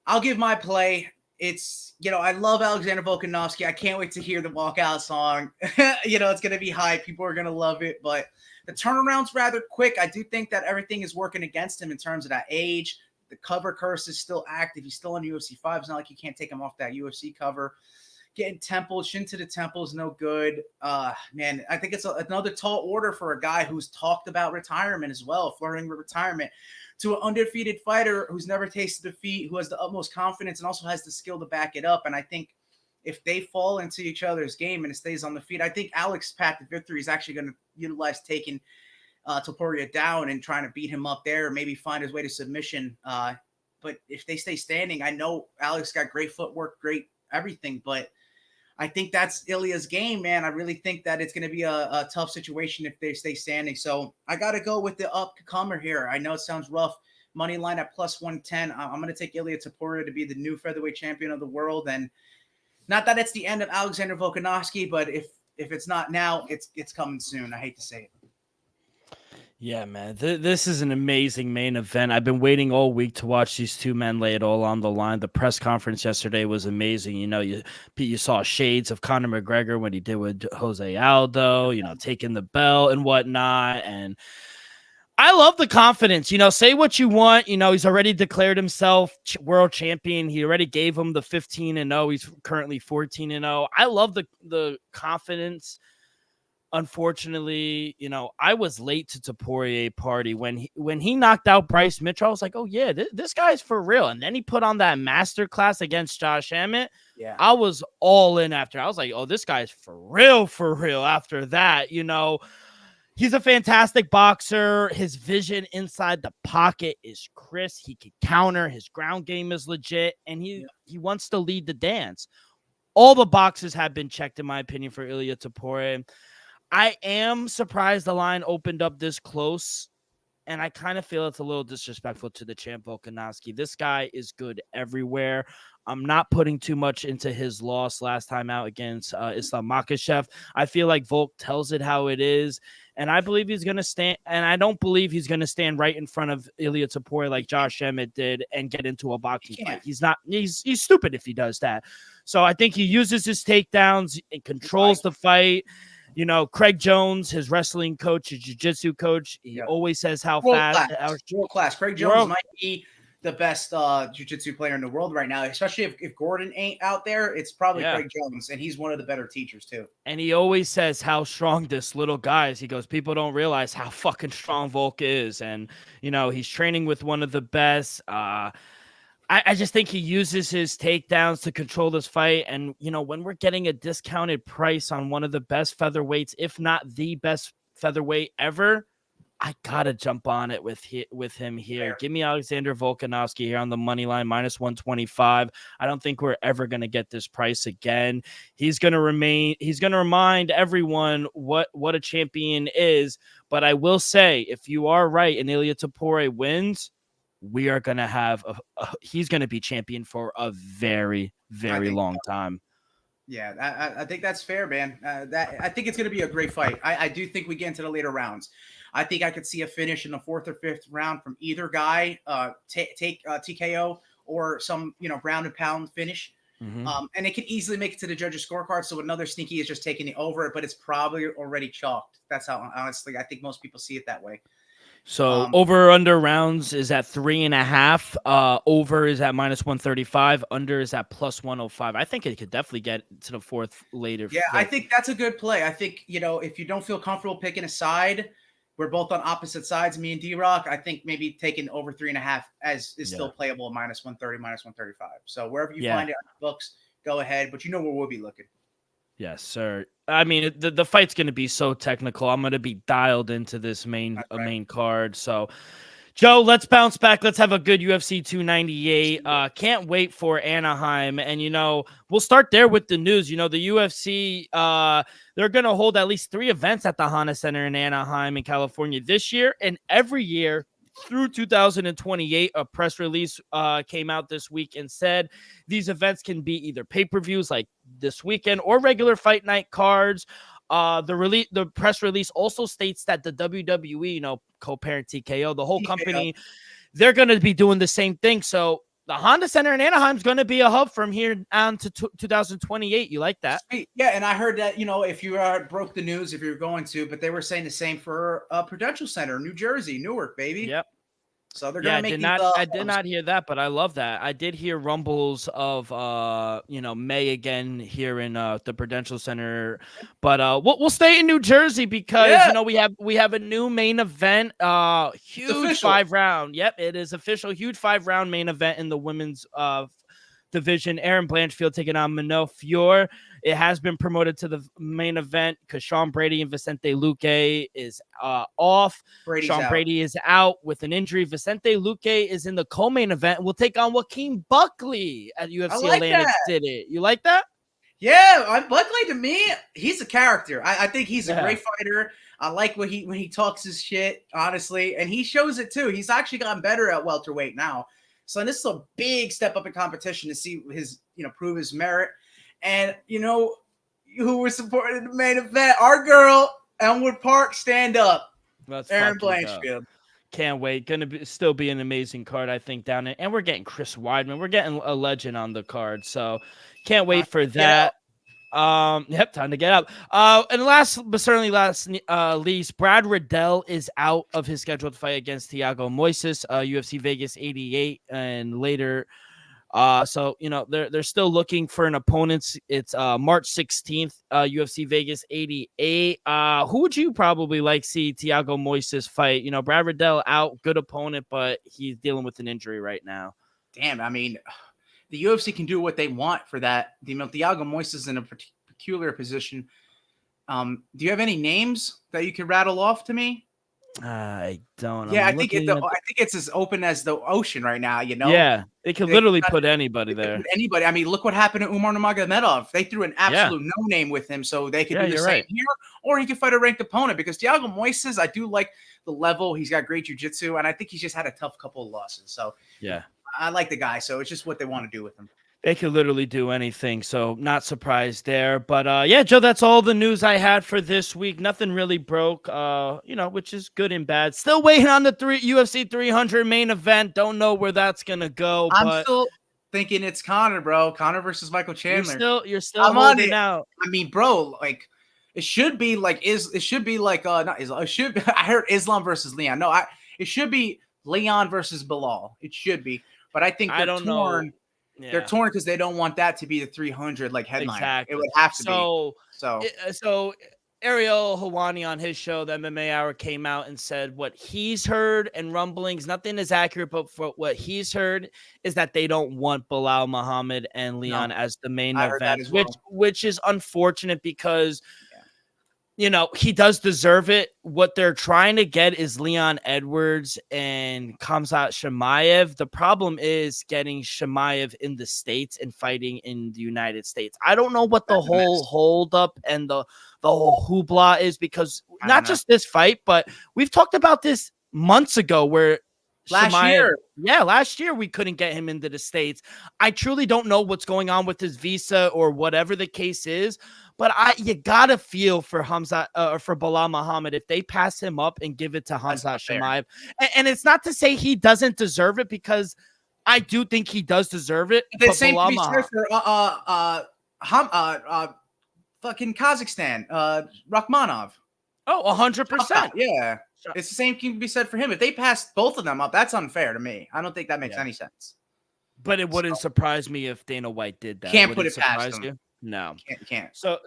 I'll give my play. it's, I love Alexander Volkanovski. I can't wait to hear the walkout song. It's going to be hype. People are going to love it, but the turnaround's rather quick. I do think that everything is working against him in terms of that age. The cover curse is still active. He's still on UFC 5. It's not like you can't take him off that UFC cover. Getting temple, shin to the temple is no good. Man, I think it's another tall order for a guy who's talked about retirement as well, flirting with retirement, to an undefeated fighter who's never tasted defeat, who has the utmost confidence and also has the skill to back it up. And I think if they fall into each other's game and it stays on the feet, I think Alex's path to victory is actually going to utilize taking Topuria down and trying to beat him up there, maybe find his way to submission. But if they stay standing, I know Alex got great footwork, great everything, but I think that's Ilya's game, man. I really think that it's going to be a tough situation if they stay standing. So I got to go with the upcomer here. I know it sounds rough. Money line at plus 110. I'm going to take Ilya Topuria to be the new featherweight champion of the world. And not that it's the end of Alexander Volkanovski, but if it's not now, it's coming soon. I hate to say it. Yeah, man, this is an amazing main event. I've been waiting all week to watch these two men lay it all on the line. The press conference yesterday was amazing. You saw shades of Conor McGregor when he did with Jose Aldo, taking the belt and whatnot. And I love the confidence. Say what you want. He's already declared himself world champion. He already gave him the 15-0. He's currently 14-0. I love the confidence. Unfortunately, I was late to Topuria party when he knocked out Bryce Mitchell. I was like, oh yeah, this guy's for real. And then he put on that masterclass against Josh Emmett. Yeah, I was all in after. I was like, oh, this guy's for real. After that, he's a fantastic boxer. His vision inside the pocket is crisp. He can counter. His ground game is legit, and he wants to lead the dance. All the boxes have been checked, in my opinion, for Ilya Topuria. I am surprised the line opened up this close, and I kind of feel it's a little disrespectful to the champ Volkanovski. This guy is good everywhere. I'm not putting too much into his loss last time out against Islam Makhachev. I feel like Volk tells it how it is, and I believe he's going to stand, and I don't believe he's going to stand right in front of Ilya Topuria like Josh Emmett did and get into a boxing fight. He's stupid if he does that. So I think he uses his takedowns and controls the fight. Craig Jones, his wrestling coach, his jiu-jitsu coach, he always says how fast. World class. Craig Jones might be the best jiu-jitsu player in the world right now, especially if Gordon ain't out there. It's probably Craig Jones, and he's one of the better teachers too. And he always says how strong this little guy is. He goes, people don't realize how fucking strong Volk is. And, he's training with one of the best. I just think he uses his takedowns to control this fight. And, when we're getting a discounted price on one of the best featherweights, if not the best featherweight ever, I got to jump on it with him here. Fair. Give me Alexander Volkanovski here on the money line, minus 125. I don't think we're ever going to get this price again. He's going to remind everyone what a champion is. But I will say, if you are right and Ilya Topuria wins, we are going to have he's going to be champion for a very, very long time. Yeah, I think that's fair, man. I think it's going to be a great fight. I do think we get into the later rounds. I think I could see a finish in the 4th or 5th round from either guy, take TKO or some, ground and pound finish. Mm-hmm. And it can easily make it to the judges' scorecard. So another sneaky is just taking it over, but it's probably already chalked. That's how, honestly, I think most people see it that way. So over under rounds is at 3.5. Over is at minus 135. Under is at plus 105. I think it could definitely get to the 4th later. Yeah, I think that's a good play. I think, if you don't feel comfortable picking a side, we're both on opposite sides, me and D-Rock. I think maybe taking over 3.5 is still playable at minus 130, minus 135. So wherever you find it on the books, go ahead. But where we'll be looking. Yes, sir. I mean, the fight's going to be so technical. I'm going to be dialed into this main card. So, Joe, let's bounce back. Let's have a good UFC 298. Can't wait for Anaheim. And, we'll start there with the news. The UFC, they're going to hold at least 3 events at the Honda Center in Anaheim in California this year. And every year through 2028, a press release came out this week and said these events can be either pay-per-views like this weekend or regular fight night cards. The press release also states that the WWE, co-parent TKO, the whole company, they're going to be doing the same thing. So the Honda Center in Anaheim is going to be a hub from here on to 2028. You like that? Yeah, and I heard that, if you broke the news, if you're going to, but they were saying the same for Prudential Center, New Jersey, Newark, baby. Yep. So they're gonna make I did not hear that, but I love that. I did hear rumbles of May again here in the Prudential Center, but we'll stay in New Jersey because we have a new main event, huge 5-round. Yep, it is official, huge 5-round main event in the women's division. Aaron Blanchfield taking on Mano Fior. It has been promoted to the main event because Sean Brady and Vicente Luque is off. Brady is out with an injury. Vicente Luque is in the co-main event and will take on Joaquin Buckley at UFC Atlantic City. You like that? Yeah, Buckley, to me, he's a character. I think he's a great fighter. I like when he talks his shit, honestly, and he shows it too. He's actually gotten better at welterweight now. So this is a big step up in competition to see his, prove his merit. And, who we're supporting in the main event? Our girl, Elmwood Park, stand up. Aaron Blanchfield. Can't wait. Going to still be an amazing card, I think, down there. And we're getting Chris Weidman. We're getting a legend on the card. So can't wait for that. Yep, time to get up. And last but certainly least, Brad Riddell is out of his scheduled fight against Thiago Moises, UFC Vegas 88, and later. So they're still looking for an opponent. It's March 16th, UFC Vegas 88. Who would you probably see Thiago Moises fight? Brad Riddell out, good opponent, but he's dealing with an injury right now. Damn, I mean, the UFC can do what they want for that. Thiago Moises is in a peculiar position. Do you have any names that you can rattle off to me? I don't. Yeah, I think it's as open as the ocean right now. Yeah, they could literally put anybody there. Anybody. I mean, look what happened to Umar Nurmagomedov. They threw an absolute no name with him, so they could do the same here, or he could fight a ranked opponent. Because Thiago Moises, I do like the level. He's got great jiu-jitsu, and I think he's just had a tough couple of losses. So yeah, I like the guy. So it's just what they want to do with him. They could literally do anything, so not surprised there. But yeah, Joe, that's all the news I had for this week. Nothing really broke, which is good and bad. Still waiting on the UFC 300 main event. Don't know where that's gonna go. I'm still thinking it's Conor, bro. Conor versus Michael Chandler. You're still holding out. I mean, bro, it should be not Islam. It should. I heard Islam versus Leon. No, it should be Leon versus Bilal. It should be, but I think they're torn. Yeah. They're torn because they don't want that to be the 300 headline. Exactly. It would have to be. So Ariel Helwani on his show, the MMA Hour, came out and said what he's heard and rumblings. Nothing is accurate, but for what he's heard is that they don't want Bilal Muhammad and Leon as the main event, which is unfortunate because. He does deserve it. What they're trying to get is Leon Edwards and Khamzat Chimaev. The problem is getting Chimaev in the States and fighting in the United States. I don't know what the whole holdup and the whole hoopla is because not just this fight, but we've talked about this months ago where last year we couldn't get him into the States. I truly don't know what's going on with his visa or whatever the case is. But you gotta feel for for Bilal Muhammad if they pass him up and give it to Khamzat Chimaev. And it's not to say he doesn't deserve it because I do think he does deserve it. The same to be said for fucking Kazakhstan, Rakhmonov. Oh, 100%. Yeah, it's the same can be said for him. If they pass both of them up, that's unfair to me. I don't think that makes any sense. But it wouldn't surprise me if Dana White did that. Can't put it past him. No, can't. So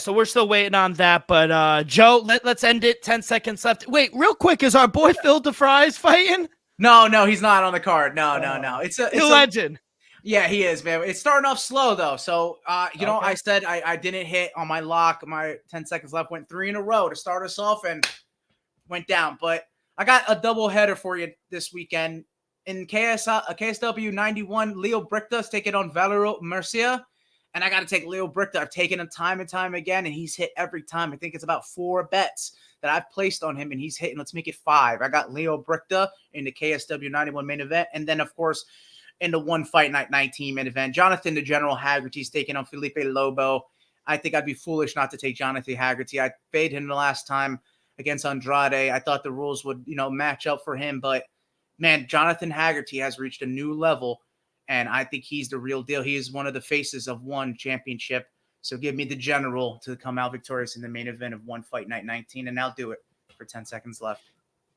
we're still waiting on that. But Joe, let's end it. 10 seconds left. Wait, real quick, is our boy Phil DeFries fighting? No, he's not on the card. No. It's a legend. Yeah, he is, man. It's starting off slow though. So I said I didn't hit on my lock. My 10 seconds left went 3 in a row to start us off and went down. But I got a double header for you this weekend in KSW 91. Leo Brichta's taking on Valero Murcia. And I got to take Leo Brichta. I've taken him time and time again, and he's hit every time. I think it's about 4 bets that I've placed on him, and he's hitting. Let's make it 5. I got Leo Brichta in the KSW 91 main event. And then, of course, in the One Fight Night 19 main event, Jonathan the General Haggerty's taking on Felipe Lobo. I think I'd be foolish not to take Jonathan Haggerty. I faded him the last time against Andrade. I thought the rules would, match up for him. But, man, Jonathan Haggerty has reached a new level. and I think he's the real deal. He is one of the faces of one championship. So give me the general to come out victorious in the main event of One Fight Night 19, and I'll do it for 10 seconds left.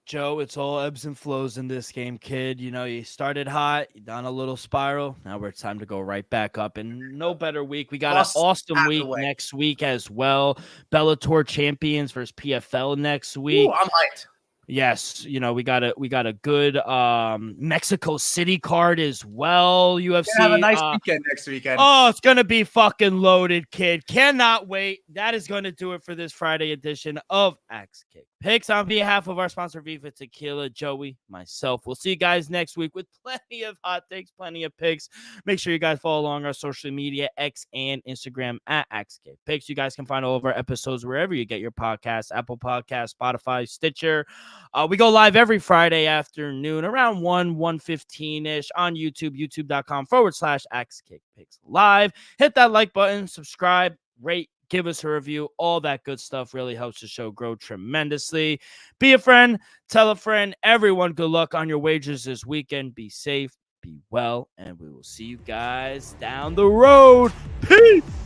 Joe, it's all ebbs and flows in this game, kid. You know, you started hot, you done a little spiral. Now it's time to go right back up. And no better week. We got an awesome week next week as well. Bellator champions versus PFL next week. Ooh, I'm hyped. Yes, you know, we got a good Mexico City card as well. UFC. Have a nice weekend next weekend. Oh, it's gonna be fucking loaded, kid. Cannot wait. That is gonna do it for this Friday edition of Axe Kick Picks. On behalf of our sponsor Viva Tequila, Joey, myself, we'll see you guys next week with plenty of hot takes, plenty of picks. Make sure you guys follow along our social media, X and Instagram at Axe Kick Picks. You guys can find all of our episodes wherever you get your podcasts, Apple Podcasts, Spotify, Stitcher. We go live every Friday afternoon around 1:15-ish on YouTube, youtube.com/Axe Kick Picks live. Hit that like button, subscribe, rate, give us a review. All that good stuff really helps the show grow tremendously. Be a friend, tell a friend. Everyone, good luck on your wagers this weekend. Be safe, be well, and we will see you guys down the road. Peace.